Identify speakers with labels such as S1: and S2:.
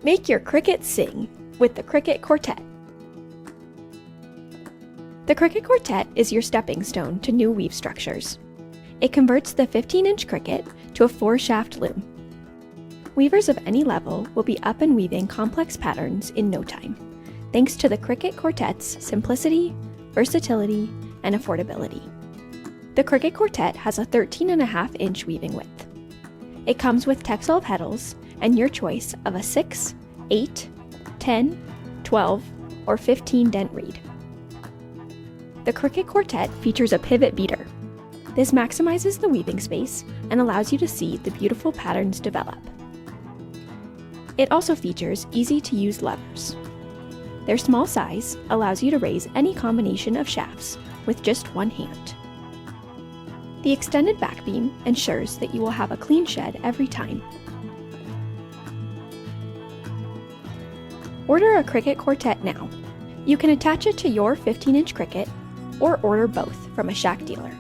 S1: Make your Cricket sing with the Cricket Quartet. The Cricket Quartet is your stepping stone to new weave structures. It converts the 15-inch Cricket to a 4-shaft loom. Weavers of any level will be up and weaving complex patterns in no time, thanks to the Cricket Quartet's simplicity, versatility, and affordability. The Cricket Quartet has a 13.5-inch weaving width. It comes with textile heddles and your choice of a 6, 8, 10, 12, or 15 dent reed. The Cricket Quartet features a pivot beater. This maximizes the weaving space and allows you to see the beautiful patterns develop. It also features easy-to-use levers. Their small size allows you to raise any combination of shafts with just one hand. The extended back beam ensures that you will have a clean shed every time. Order a Cricket Quartet now. You can attach it to your 15-inch Cricket or order both from a Schacht dealer.